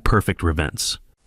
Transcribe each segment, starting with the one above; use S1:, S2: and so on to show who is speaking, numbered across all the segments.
S1: Perfect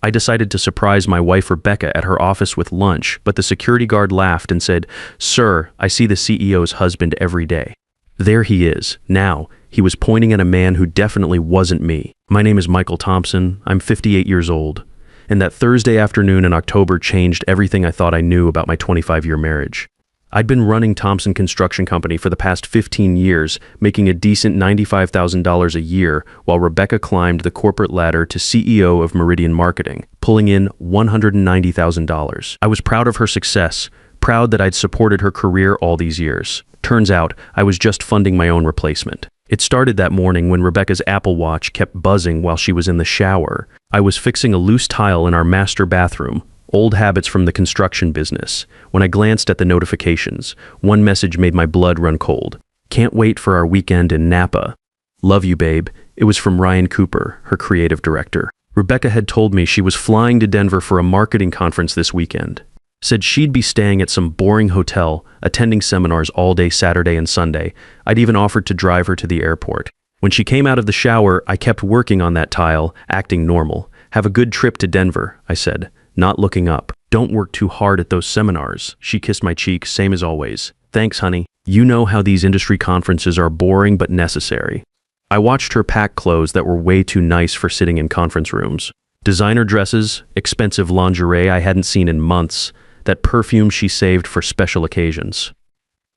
S1: I decided to surprise my wife Rebecca at her office with lunch, but the security guard laughed and said, "Sir, I see the CEO's husband every day." There he is. Now, he was pointing at a man who definitely wasn't me. My name is Michael Thompson. I'm 58 years old. And that Thursday afternoon in October changed everything I thought I knew about my 25-year marriage. I'd been running Thompson Construction Company for the past 15 years, making a decent $95,000 a year, while Rebecca climbed the corporate ladder to CEO of Meridian Marketing, pulling in $190,000. I was proud of her success, proud that I'd supported her career all these years. Turns out, I was just funding my own replacement. It started that morning when Rebecca's Apple Watch kept buzzing while she was in the shower. I was fixing a loose tile in our master bathroom. Old habits from the construction business. When I glanced at the notifications, one message made my blood run cold. "Can't wait for our weekend in Napa. Love you, babe." It was from Ryan Cooper, her creative director. Rebecca had told me she was flying to Denver for a marketing conference this weekend. Said she'd be staying at some boring hotel, attending seminars all day Saturday and Sunday. I'd even offered to drive her to the airport. When she came out of the shower, I kept working on that tile, acting normal. "Have a good trip to Denver," I said, not looking up. "Don't work too hard at those seminars." She kissed my cheek, same as always. "Thanks, honey. You know how these industry conferences are boring but necessary." I watched her pack clothes that were way too nice for sitting in conference rooms. Designer dresses, expensive lingerie I hadn't seen in months, that perfume she saved for special occasions.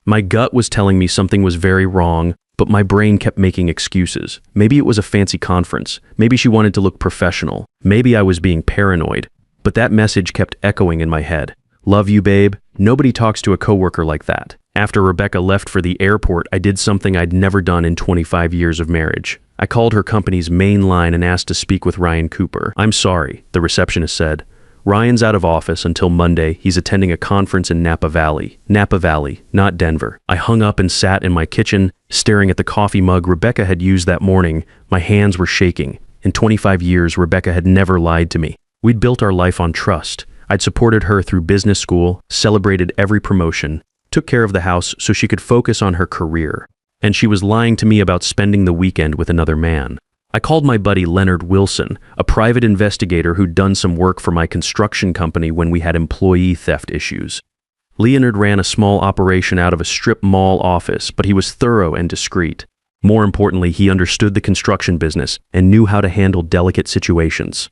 S1: My gut was telling me something was very wrong, but my brain kept making excuses. Maybe it was a fancy conference. Maybe she wanted to look professional. Maybe I was being paranoid. But that message kept echoing in my head. "Love you, babe." Nobody talks to a coworker like that. After Rebecca left for the airport, I did something I'd never done in 25 years of marriage. I called her company's main line and asked to speak with Ryan Cooper. "I'm sorry," the receptionist said. "Ryan's out of office until Monday. He's attending a conference in Napa Valley." Napa Valley, not Denver. I hung up and sat in my kitchen, staring at the coffee mug Rebecca had used that morning. My hands were shaking. In 25 years, Rebecca had never lied to me. We'd built our life on trust. I'd supported her through business school, celebrated every promotion, took care of the house so she could focus on her career. And she was lying to me about spending the weekend with another man. I called my buddy Leonard Wilson, a private investigator who'd done some work for my construction company when we had employee theft issues. Leonard ran a small operation out of a strip mall office, but he was thorough and discreet. More importantly, he understood the construction business and knew how to handle delicate situations.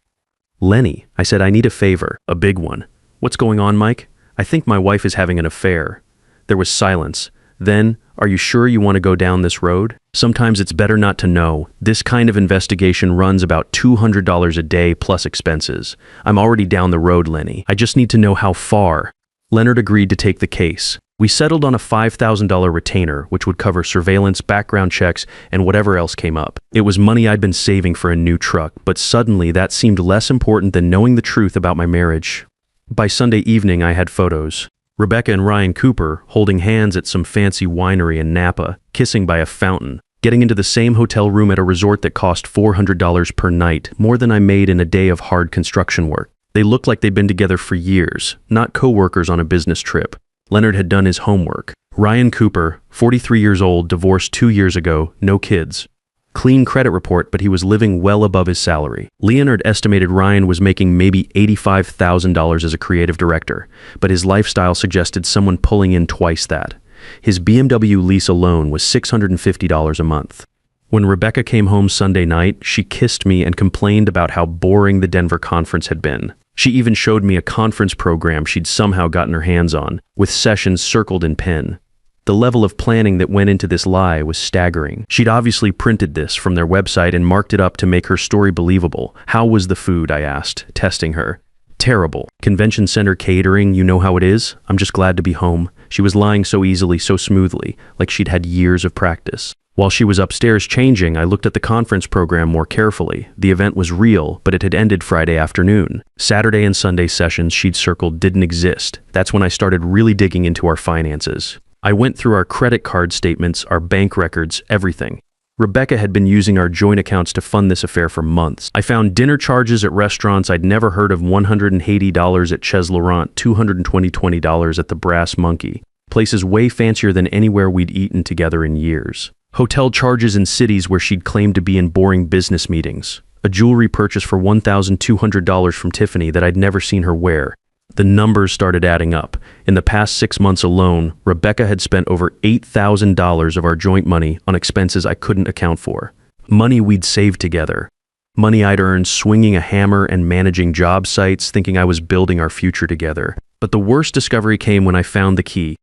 S1: "Lenny," I said, "I need a favor, a big one." "What's going on, Mike?" "I think my wife is having an affair." There was silence. Then, "Are you sure you want to go down this road?" "Sometimes it's better not to know. This kind of investigation runs about $200 a day plus expenses. I'm already down the road, Lenny. I just need to know how far." Leonard agreed to take the case. We settled on a $5,000 retainer, which would cover surveillance, background checks, and whatever else came up. It was money I'd been saving for a new truck, but suddenly that seemed less important than knowing the truth about my marriage. By Sunday evening, I had photos. Rebecca and Ryan Cooper holding hands at some fancy winery in Napa, kissing by a fountain, getting into the same hotel room at a resort that cost $400 per night, more than I made in a day of hard construction work. They looked like they'd been together for years, not co-workers on a business trip. Leonard had done his homework. Ryan Cooper, 43 years old, divorced 2 years ago, no kids. Clean credit report, but he was living well above his salary. Leonard estimated Ryan was making maybe $85,000 as a creative director, but his lifestyle suggested someone pulling in twice that. His BMW lease alone was $650 a month. When Rebecca came home Sunday night, she kissed me and complained about how boring the Denver conference had been. She even showed me a conference program she'd somehow gotten her hands on, with sessions circled in pen. The level of planning that went into this lie was staggering. She'd obviously printed this from their website and marked it up to make her story believable. "How was the food?" I asked, testing her. "Terrible. Convention center catering, you know how it is. I'm just glad to be home." She was lying so easily, so smoothly, like she'd had years of practice. While she was upstairs changing, I looked at the conference program more carefully. The event was real, but it had ended Friday afternoon. Saturday and Sunday sessions she'd circled didn't exist. That's when I started really digging into our finances. I went through our credit card statements, our bank records, everything. Rebecca had been using our joint accounts to fund this affair for months. I found dinner charges at restaurants I'd never heard of, $180 at Chez Laurent, $220 at the Brass Monkey. Places way fancier than anywhere we'd eaten together in years. Hotel charges in cities where she'd claimed to be in boring business meetings. a jewelry purchase for $1,200 from Tiffany that I'd never seen her wear. The numbers started adding up. In the past 6 months alone, Rebecca had spent over $8,000 of our joint money on expenses I couldn't account for. Money we'd saved together. Money I'd earned swinging a hammer and managing job sites, thinking I was building our future together. But the worst discovery came when I found the key.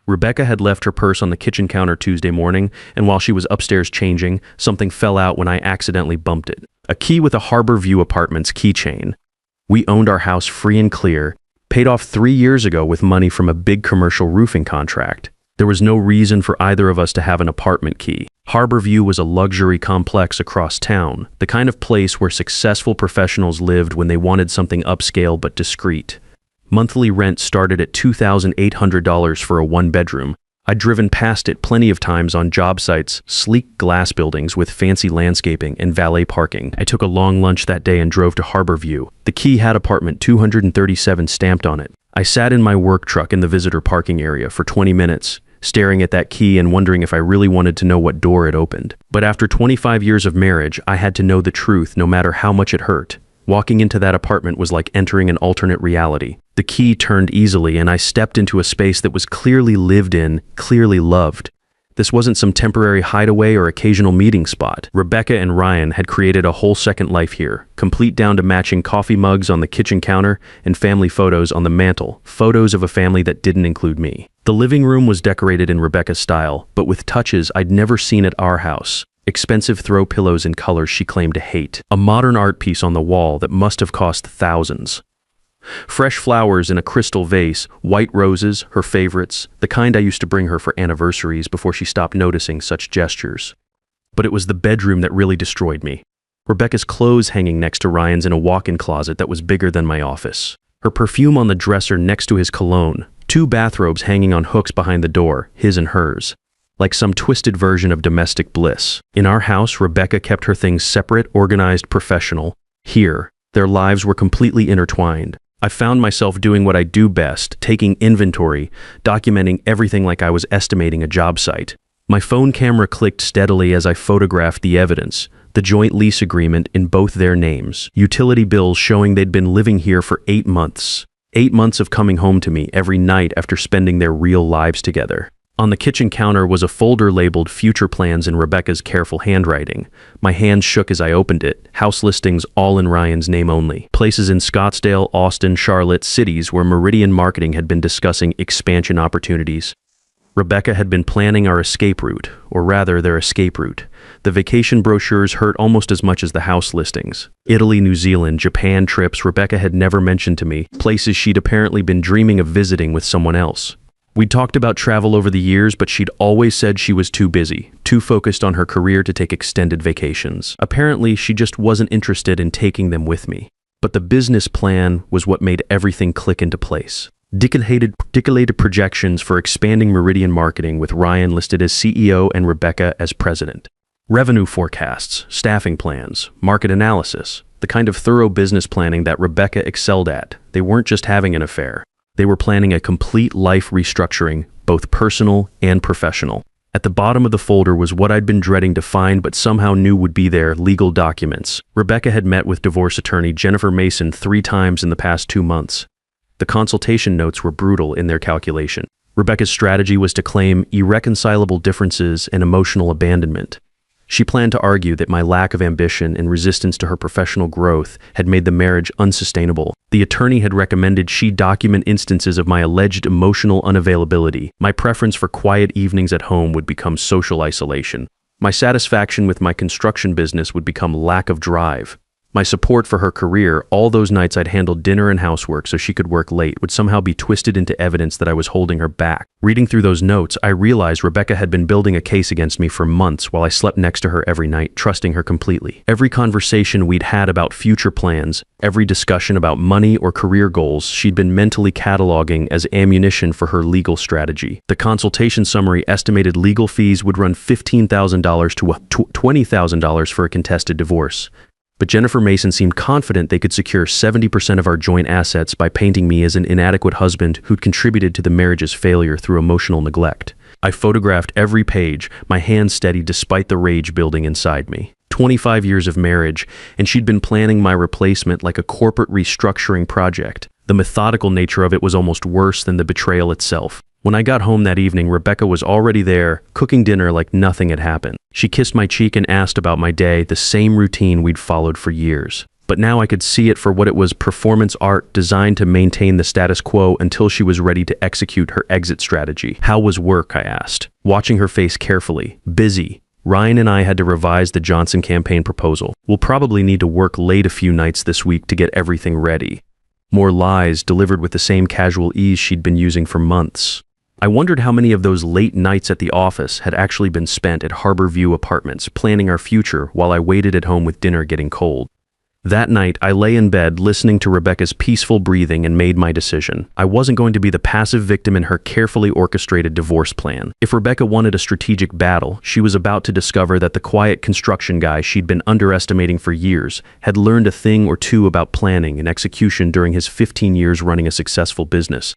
S1: Rebecca had left her purse on the kitchen counter Tuesday morning, and while she was upstairs changing, something fell out when I accidentally bumped it. A key with a Harbor View Apartments keychain. We owned our house free and clear, paid off 3 years ago with money from a big commercial roofing contract. There was no reason for either of us to have an apartment key. Harbor View was a luxury complex across town, the kind of place where successful professionals lived when they wanted something upscale but discreet. Monthly rent started at $2,800 for a one-bedroom. I'd driven past it plenty of times on job sites, sleek glass buildings with fancy landscaping and valet parking. I took a long lunch that day and drove to Harbor View. The key had apartment 237 stamped on it. I sat in my work truck in the visitor parking area for 20 minutes, staring at that key and wondering if I really wanted to know what door it opened. But after 25 years of marriage, I had to know the truth no matter how much it hurt. Walking into that apartment was like entering an alternate reality. The key turned easily and I stepped into a space that was clearly lived in, clearly loved. This wasn't some temporary hideaway or occasional meeting spot. Rebecca and Ryan had created a whole second life here, complete down to matching coffee mugs on the kitchen counter and family photos on the mantle, photos of a family that didn't include me. The living room was decorated in Rebecca's style, but with touches I'd never seen at our house. Expensive throw pillows in colors she claimed to hate. A modern art piece on the wall that must have cost thousands. Fresh flowers in a crystal vase, white roses, her favorites, the kind I used to bring her for anniversaries before she stopped noticing such gestures. But it was the bedroom that really destroyed me. Rebecca's clothes hanging next to Ryan's in a walk-in closet that was bigger than my office. Her perfume on the dresser next to his cologne. 2 bathrobes hanging on hooks behind the door, his and hers. Like some twisted version of domestic bliss. In our house, Rebecca kept her things separate, organized, professional. Here, their lives were completely intertwined. I found myself doing what I do best, taking inventory, documenting everything like I was estimating a job site. My phone camera clicked steadily as I photographed the evidence, the joint lease agreement in both their names, utility bills showing they'd been living here for 8 months. 8 months of coming home to me every night after spending their real lives together. On the kitchen counter was a folder labeled Future Plans in Rebecca's careful handwriting. My hands shook as I opened it, house listings all in Ryan's name only. Places in Scottsdale, Austin, Charlotte, cities where Meridian Marketing had been discussing expansion opportunities. Rebecca had been planning our escape route, or rather their escape route. The vacation brochures hurt almost as much as the house listings. Italy, New Zealand, Japan trips Rebecca had never mentioned to me, places she'd apparently been dreaming of visiting with someone else. We'd talked about travel over the years, but she'd always said she was too busy, too focused on her career to take extended vacations. Apparently, she just wasn't interested in taking them with me. But the business plan was what made everything click into place. Decalated projections for expanding Meridian Marketing with Ryan listed as CEO and Rebecca as president. Revenue forecasts, staffing plans, market analysis, the kind of thorough business planning that Rebecca excelled at. They weren't just having an affair. They were planning a complete life restructuring, both personal and professional. At the bottom of the folder was what I'd been dreading to find but somehow knew would be there, legal documents. Rebecca had met with divorce attorney Jennifer Mason 3 times in the past 2 months. The consultation notes were brutal in their calculation. Rebecca's strategy was to claim irreconcilable differences and emotional abandonment. She planned to argue that my lack of ambition and resistance to her professional growth had made the marriage unsustainable. The attorney had recommended she document instances of my alleged emotional unavailability. My preference for quiet evenings at home would become social isolation. My satisfaction with my construction business would become lack of drive. My support for her career, all those nights I'd handled dinner and housework so she could work late, would somehow be twisted into evidence that I was holding her back. Reading through those notes, I realized Rebecca had been building a case against me for months while I slept next to her every night, trusting her completely. Every conversation we'd had about future plans, every discussion about money or career goals, she'd been mentally cataloging as ammunition for her legal strategy. The consultation summary estimated legal fees would run $15,000 to $20,000 for a contested divorce. But Jennifer Mason seemed confident they could secure 70% of our joint assets by painting me as an inadequate husband who'd contributed to the marriage's failure through emotional neglect. I photographed every page, my hands steady despite the rage building inside me. 25 years of marriage, and she'd been planning my replacement like a corporate restructuring project. The methodical nature of it was almost worse than the betrayal itself. When I got home that evening, Rebecca was already there, cooking dinner like nothing had happened. She kissed my cheek and asked about my day, the same routine we'd followed for years. But now I could see it for what it was: performance art designed to maintain the status quo until she was ready to execute her exit strategy. How was work? I asked, watching her face carefully. Busy. Ryan and I had to revise the Johnson campaign proposal. We'll probably need to work late a few nights this week to get everything ready. More lies delivered with the same casual ease she'd been using for months. I wondered how many of those late nights at the office had actually been spent at Harbor View Apartments, planning our future while I waited at home with dinner getting cold. That night, I lay in bed listening to Rebecca's peaceful breathing and made my decision. I wasn't going to be the passive victim in her carefully orchestrated divorce plan. If Rebecca wanted a strategic battle, she was about to discover that the quiet construction guy she'd been underestimating for years had learned a thing or two about planning and execution during his 15 years running a successful business.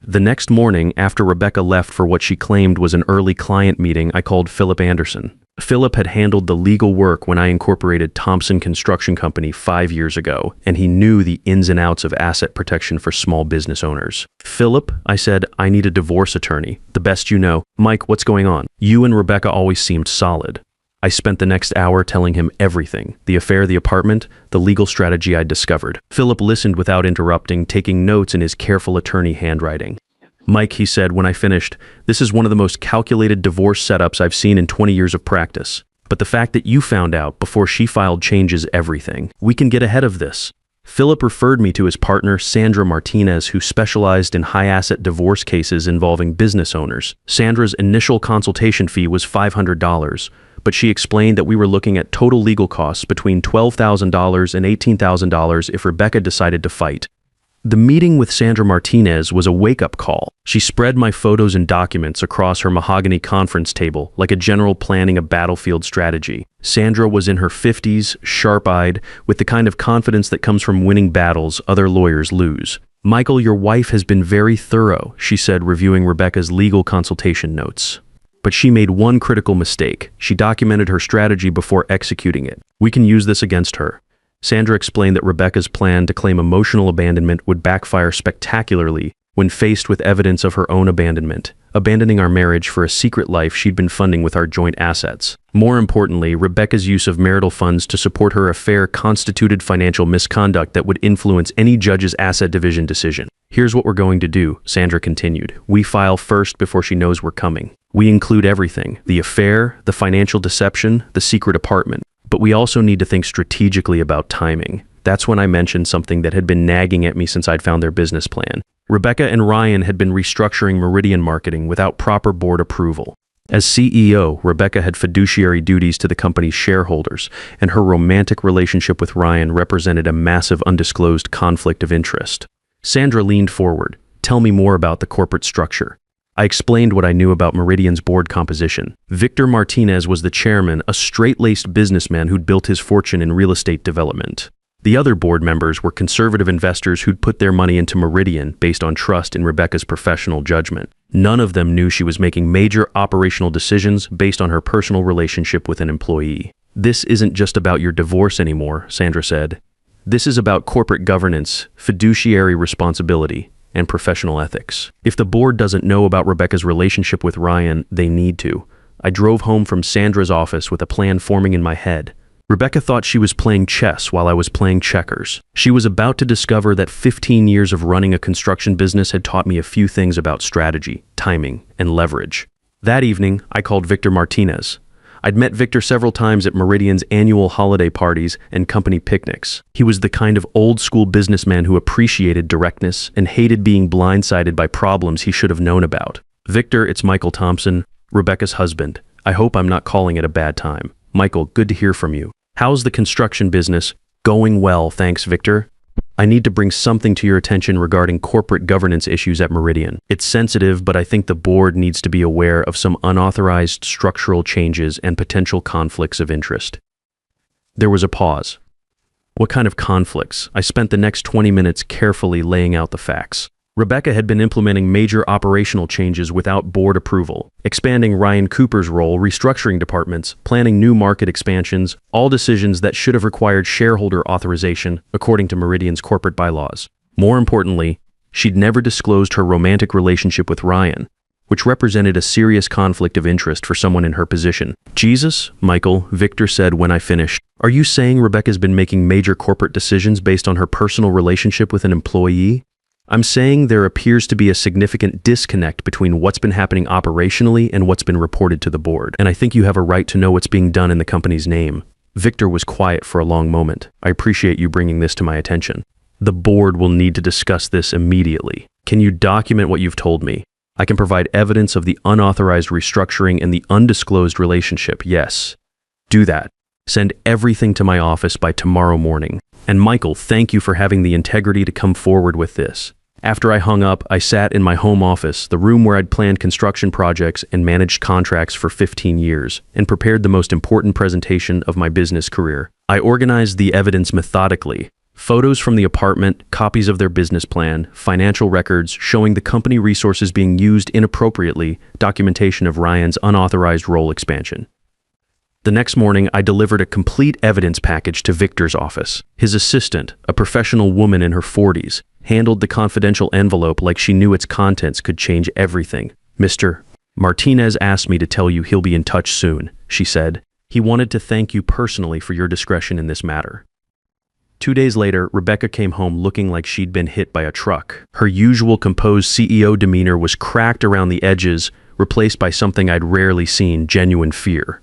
S1: The next morning, after Rebecca left for what she claimed was an early client meeting, I called Philip Anderson. Philip had handled the legal work when I incorporated Thompson Construction Company 5 years ago, and he knew the ins and outs of asset protection for small business owners. "Philip," I said, "I need a divorce attorney. The best you know." "Mike, what's going on? You and Rebecca always seemed solid." I spent the next hour telling him everything: the affair, the apartment, the legal strategy I'd discovered. Philip listened without interrupting, taking notes in his careful attorney handwriting. "Mike," he said when I finished, "this is one of the most calculated divorce setups I've seen in 20 years of practice. But the fact that you found out before she filed changes everything. We can get ahead of this." Philip referred me to his partner, Sandra Martinez, who specialized in high-asset divorce cases involving business owners. Sandra's initial consultation fee was $500. But she explained that we were looking at total legal costs between $12,000 and $18,000 if Rebecca decided to fight. The meeting with Sandra Martinez was a wake-up call. She spread my photos and documents across her mahogany conference table like a general planning a battlefield strategy. Sandra was in her 50s, sharp-eyed, with the kind of confidence that comes from winning battles other lawyers lose. "Michael, your wife has been very thorough," she said, reviewing Rebecca's legal consultation notes. But she made one critical mistake. She documented her strategy before executing it. "We can use this against her." Sandra explained that Rebecca's plan to claim emotional abandonment would backfire spectacularly when faced with evidence of her own abandonment, abandoning our marriage for a secret life she'd been funding with our joint assets. More importantly, Rebecca's use of marital funds to support her affair constituted financial misconduct that would influence any judge's asset division decision. "Here's what we're going to do," Sandra continued. "We file first before she knows we're coming. We include everything: the affair, the financial deception, the secret apartment. But we also need to think strategically about timing." That's when I mentioned something that had been nagging at me since I'd found their business plan. Rebecca and Ryan had been restructuring Meridian marketing without proper board approval. As CEO, Rebecca had fiduciary duties to the company's shareholders, and her romantic relationship with Ryan represented a massive undisclosed conflict of interest. Sandra leaned forward. "Tell me more about the corporate structure." I explained what I knew about Meridian's board composition. Victor Martinez was the chairman, a straight-laced businessman who'd built his fortune in real estate development. The other board members were conservative investors who'd put their money into Meridian based on trust in Rebecca's professional judgment. None of them knew she was making major operational decisions based on her personal relationship with an employee. "This isn't just about your divorce anymore," Sandra said. "This is about corporate governance, fiduciary responsibility, and professional ethics. If the board doesn't know about Rebecca's relationship with Ryan, they need to." I drove home from Sandra's office with a plan forming in my head. Rebecca thought she was playing chess while I was playing checkers. She was about to discover that 15 years of running a construction business had taught me a few things about strategy, timing, and leverage. That evening, I called Victor Martinez. I'd met Victor several times at Meridian's annual holiday parties and company picnics. He was the kind of old-school businessman who appreciated directness and hated being blindsided by problems he should have known about. "Victor, it's Michael Thompson, Rebecca's husband. I hope I'm not calling it a bad time. Michael, good to hear from you. How's the construction business?" "Going well, thanks, Victor. I need to bring something to your attention regarding corporate governance issues at Meridian. It's sensitive, but I think the board needs to be aware of some unauthorized structural changes and potential conflicts of interest." There was a pause. "What kind of conflicts?" I spent the next 20 minutes carefully laying out the facts. Rebecca had been implementing major operational changes without board approval, expanding Ryan Cooper's role, restructuring departments, planning new market expansions, all decisions that should have required shareholder authorization according to Meridian's corporate bylaws. More importantly, she'd never disclosed her romantic relationship with Ryan, which represented a serious conflict of interest for someone in her position. "Jesus, Michael," Victor said when I finished. "Are you saying Rebecca's been making major corporate decisions based on her personal relationship with an employee?" "I'm saying there appears to be a significant disconnect between what's been happening operationally and what's been reported to the board, and I think you have a right to know what's being done in the company's name." Victor was quiet for a long moment. "I appreciate you bringing this to my attention. The board will need to discuss this immediately. Can you document what you've told me? I can provide evidence of the unauthorized restructuring and the undisclosed relationship, yes. Do that. Send everything to my office by tomorrow morning. And Michael, thank you for having the integrity to come forward with this." After I hung up, I sat in my home office, the room where I'd planned construction projects and managed contracts for 15 years, and prepared the most important presentation of my business career. I organized the evidence methodically. Photos from the apartment, copies of their business plan, financial records showing the company resources being used inappropriately, documentation of Ryan's unauthorized role expansion. The next morning, I delivered a complete evidence package to Victor's office. His assistant, a professional woman in her 40s, handled the confidential envelope like she knew its contents could change everything. "Mr. Martinez asked me to tell you he'll be in touch soon," she said. "He wanted to thank you personally for your discretion in this matter." 2 days later, Rebecca came home looking like she'd been hit by a truck. Her usual composed CEO demeanor was cracked around the edges, replaced by something I'd rarely seen, genuine fear.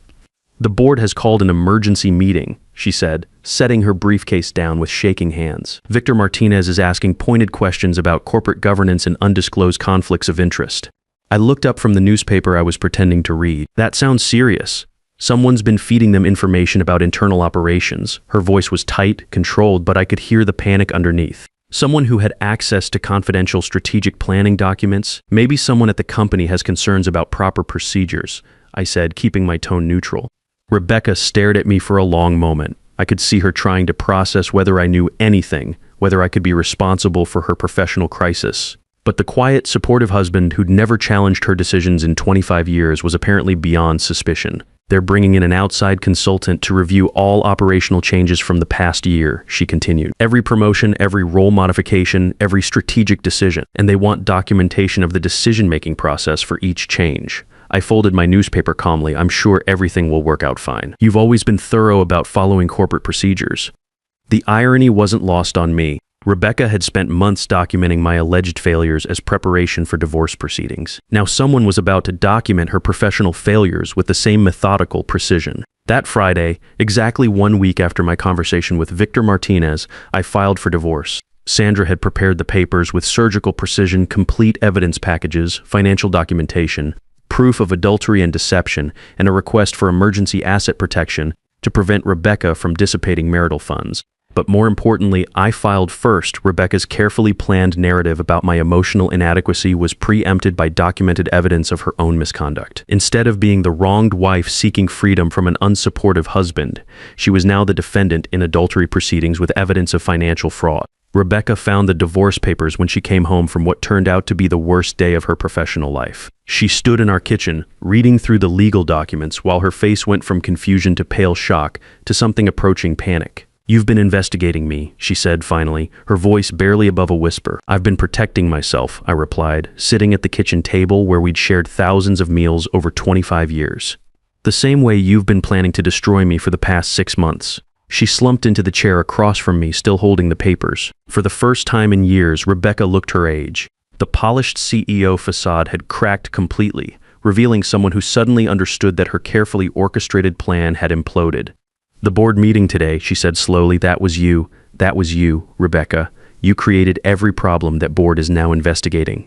S1: "The board has called an emergency meeting," she said, setting her briefcase down with shaking hands. "Victor Martinez is asking pointed questions about corporate governance and undisclosed conflicts of interest." I looked up from the newspaper I was pretending to read. "That sounds serious. Someone's been feeding them information about internal operations." Her voice was tight, controlled, but I could hear the panic underneath. "Someone who had access to confidential strategic planning documents? Maybe someone at the company has concerns about proper procedures," I said, keeping my tone neutral. Rebecca stared at me for a long moment. I could see her trying to process whether I knew anything, whether I could be responsible for her professional crisis. But the quiet, supportive husband who'd never challenged her decisions in 25 years was apparently beyond suspicion. "They're bringing in an outside consultant to review all operational changes from the past year," she continued. "Every promotion, every role modification, every strategic decision. And they want documentation of the decision-making process for each change." I folded my newspaper calmly. "I'm sure everything will work out fine. You've always been thorough about following corporate procedures." The irony wasn't lost on me. Rebecca had spent months documenting my alleged failures as preparation for divorce proceedings. Now someone was about to document her professional failures with the same methodical precision. That Friday, exactly 1 week after my conversation with Victor Martinez, I filed for divorce. Sandra had prepared the papers with surgical precision, complete evidence packages, financial documentation, proof of adultery and deception, and a request for emergency asset protection to prevent Rebecca from dissipating marital funds. But more importantly, I filed first. Rebecca's carefully planned narrative about my emotional inadequacy was preempted by documented evidence of her own misconduct. Instead of being the wronged wife seeking freedom from an unsupportive husband, she was now the defendant in adultery proceedings with evidence of financial fraud. Rebecca found the divorce papers when she came home from what turned out to be the worst day of her professional life. She stood in our kitchen, reading through the legal documents while her face went from confusion to pale shock to something approaching panic. "You've been investigating me," she said finally, her voice barely above a whisper. "I've been protecting myself," I replied, sitting at the kitchen table where we'd shared thousands of meals over 25 years. "The same way you've been planning to destroy me for the past 6 months. She slumped into the chair across from me, still holding the papers. For the first time in years, Rebecca looked her age. The polished CEO facade had cracked completely, revealing someone who suddenly understood that her carefully orchestrated plan had imploded. "The board meeting today," she said slowly, that was you, Rebecca. You created every problem that board is now investigating.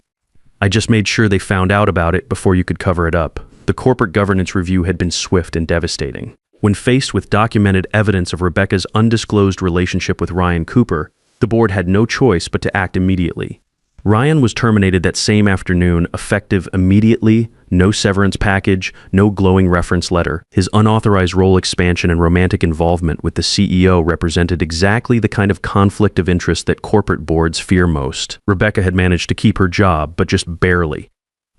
S1: I just made sure they found out about it before you could cover it up." The corporate governance review had been swift and devastating. When faced with documented evidence of Rebecca's undisclosed relationship with Ryan Cooper, the board had no choice but to act immediately. Ryan was terminated that same afternoon, effective immediately, no severance package, no glowing reference letter. His unauthorized role expansion and romantic involvement with the CEO represented exactly the kind of conflict of interest that corporate boards fear most. Rebecca had managed to keep her job, but just barely.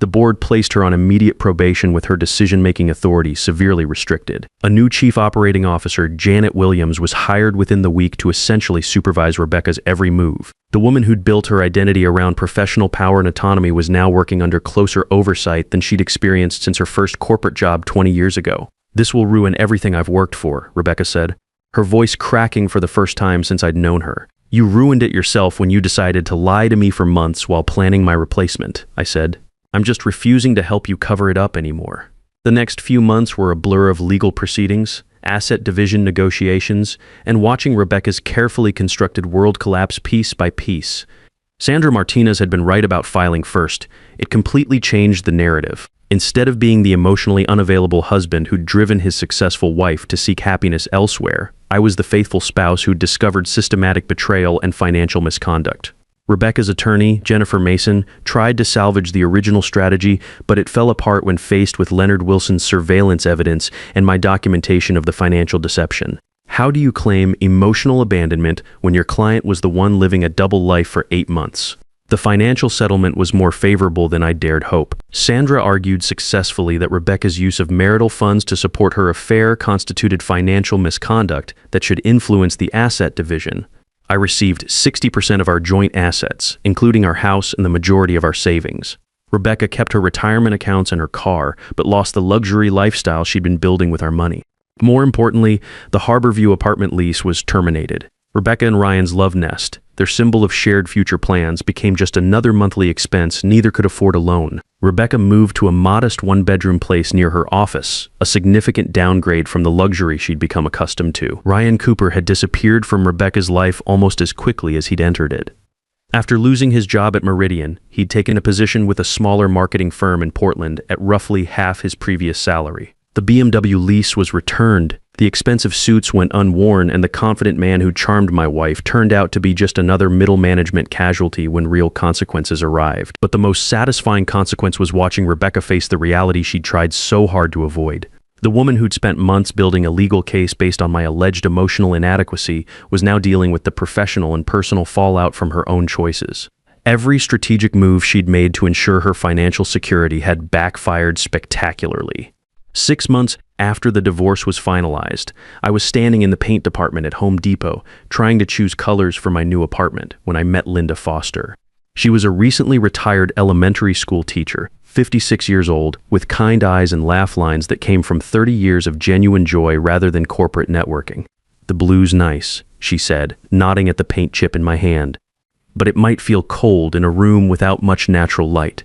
S1: The board placed her on immediate probation with her decision-making authority severely restricted. A new chief operating officer, Janet Williams, was hired within the week to essentially supervise Rebecca's every move. The woman who'd built her identity around professional power and autonomy was now working under closer oversight than she'd experienced since her first corporate job 20 years ago. "This will ruin everything I've worked for," Rebecca said, her voice cracking for the first time since I'd known her. "You ruined it yourself when you decided to lie to me for months while planning my replacement," I said. "I'm just refusing to help you cover it up anymore." The next few months were a blur of legal proceedings, asset division negotiations, and watching Rebecca's carefully constructed world collapse piece by piece. Sandra Martinez had been right about filing first. It completely changed the narrative. Instead of being the emotionally unavailable husband who'd driven his successful wife to seek happiness elsewhere, I was the faithful spouse who'd discovered systematic betrayal and financial misconduct. Rebecca's attorney, Jennifer Mason, tried to salvage the original strategy, but it fell apart when faced with Leonard Wilson's surveillance evidence and my documentation of the financial deception. How do you claim emotional abandonment when your client was the one living a double life for 8 months? The financial settlement was more favorable than I dared hope. Sandra argued successfully that Rebecca's use of marital funds to support her affair constituted financial misconduct that should influence the asset division. I received 60% of our joint assets, including our house and the majority of our savings. Rebecca kept her retirement accounts and her car, but lost the luxury lifestyle she'd been building with our money. More importantly, the Harborview apartment lease was terminated. Rebecca and Ryan's love nest, their symbol of shared future plans, became just another monthly expense neither could afford alone. Rebecca moved to a modest one-bedroom place near her office, a significant downgrade from the luxury she'd become accustomed to. Ryan Cooper had disappeared from Rebecca's life almost as quickly as he'd entered it. After losing his job at Meridian, he'd taken a position with a smaller marketing firm in Portland at roughly half his previous salary. The BMW lease was returned. The expensive suits went unworn, and the confident man who charmed my wife turned out to be just another middle management casualty when real consequences arrived. But the most satisfying consequence was watching Rebecca face the reality she'd tried so hard to avoid. The woman who'd spent months building a legal case based on my alleged emotional inadequacy was now dealing with the professional and personal fallout from her own choices. Every strategic move she'd made to ensure her financial security had backfired spectacularly. 6 months after the divorce was finalized, I was standing in the paint department at Home Depot, trying to choose colors for my new apartment, when I met Linda Foster. She was a recently retired elementary school teacher, 56 years old, with kind eyes and laugh lines that came from 30 years of genuine joy rather than corporate networking. "The blue's nice," she said, nodding at the paint chip in my hand. "But it might feel cold in a room without much natural light."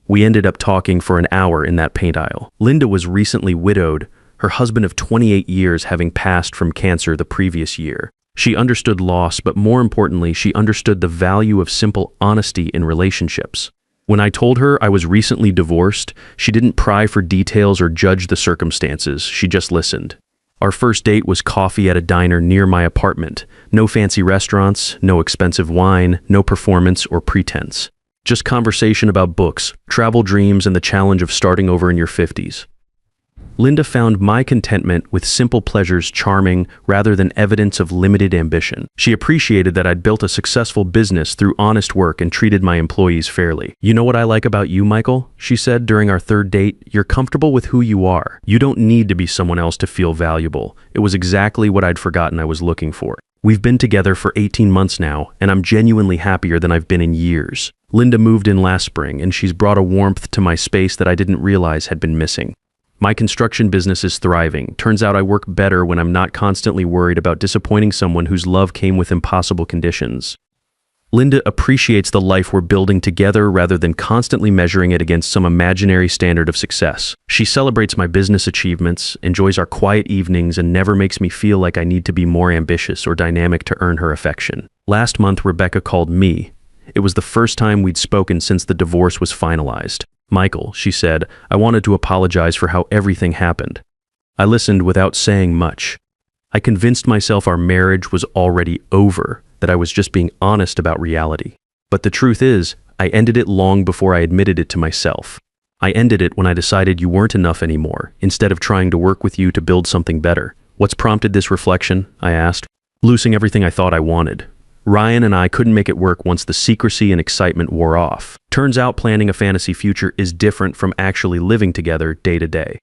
S1: We ended up talking for an hour in that paint aisle. Linda was recently widowed, her husband of 28 years having passed from cancer the previous year. She understood loss, but more importantly, she understood the value of simple honesty in relationships. When I told her I was recently divorced, she didn't pry for details or judge the circumstances, she just listened. Our first date was coffee at a diner near my apartment. No fancy restaurants, no expensive wine, no performance or pretense. Just conversation about books, travel dreams, and the challenge of starting over in your 50s. Linda found my contentment with simple pleasures charming rather than evidence of limited ambition. She appreciated that I'd built a successful business through honest work and treated my employees fairly. "You know what I like about you, Michael?" she said during our third date. "You're comfortable with who you are. You don't need to be someone else to feel valuable." It was exactly what I'd forgotten I was looking for. We've been together for 18 months now, and I'm genuinely happier than I've been in years. Linda moved in last spring, and she's brought a warmth to my space that I didn't realize had been missing. My construction business is thriving. Turns out I work better when I'm not constantly worried about disappointing someone whose love came with impossible conditions. Linda appreciates the life we're building together rather than constantly measuring it against some imaginary standard of success. She celebrates my business achievements, enjoys our quiet evenings, and never makes me feel like I need to be more ambitious or dynamic to earn her affection. Last month, Rebecca called me. It was the first time we'd spoken since the divorce was finalized. "Michael," she said, "I wanted to apologize for how everything happened." I listened without saying much. I convinced myself our marriage was already over, that I was just being honest about reality. But the truth is, I ended it long before I admitted it to myself. I ended it when I decided you weren't enough anymore, instead of trying to work with you to build something better. What's prompted this reflection? I asked. Losing everything I thought I wanted. Ryan and I couldn't make it work once the secrecy and excitement wore off. Turns out planning a fantasy future is different from actually living together day to day.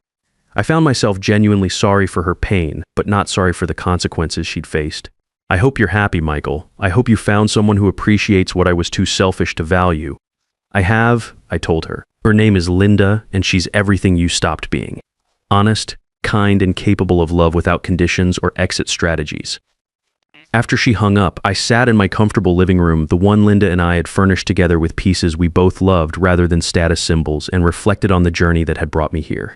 S1: I found myself genuinely sorry for her pain, but not sorry for the consequences she'd faced. I hope you're happy, Michael. I hope you found someone who appreciates what I was too selfish to value. I have, I told her. Her name is Linda, and she's everything you stopped being. Honest, kind, and capable of love without conditions or exit strategies. After she hung up, I sat in my comfortable living room, the one Linda and I had furnished together with pieces we both loved rather than status symbols, and reflected on the journey that had brought me here.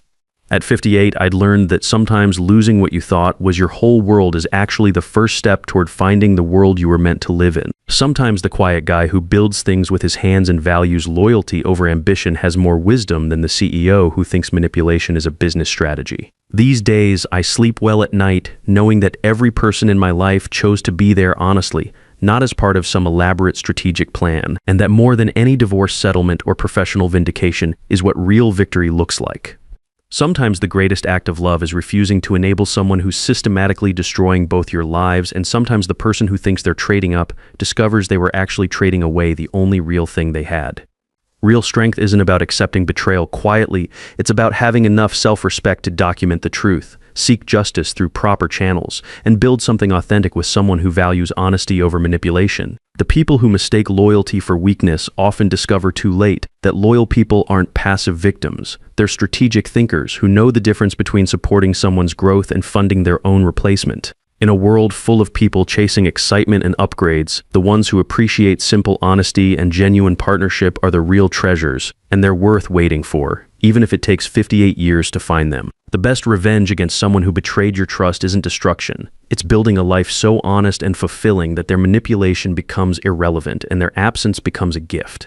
S1: At 58, I'd learned that sometimes losing what you thought was your whole world is actually the first step toward finding the world you were meant to live in. Sometimes the quiet guy who builds things with his hands and values loyalty over ambition has more wisdom than the CEO who thinks manipulation is a business strategy. These days, I sleep well at night, knowing that every person in my life chose to be there honestly, not as part of some elaborate strategic plan, and that more than any divorce settlement or professional vindication is what real victory looks like. Sometimes the greatest act of love is refusing to enable someone who's systematically destroying both your lives, and sometimes the person who thinks they're trading up discovers they were actually trading away the only real thing they had. Real strength isn't about accepting betrayal quietly, it's about having enough self-respect to document the truth, seek justice through proper channels, and build something authentic with someone who values honesty over manipulation. The people who mistake loyalty for weakness often discover too late that loyal people aren't passive victims. They're strategic thinkers who know the difference between supporting someone's growth and funding their own replacement. In a world full of people chasing excitement and upgrades, the ones who appreciate simple honesty and genuine partnership are the real treasures, and they're worth waiting for, even if it takes 58 years to find them. The best revenge against someone who betrayed your trust isn't destruction. It's building a life so honest and fulfilling that their manipulation becomes irrelevant and their absence becomes a gift.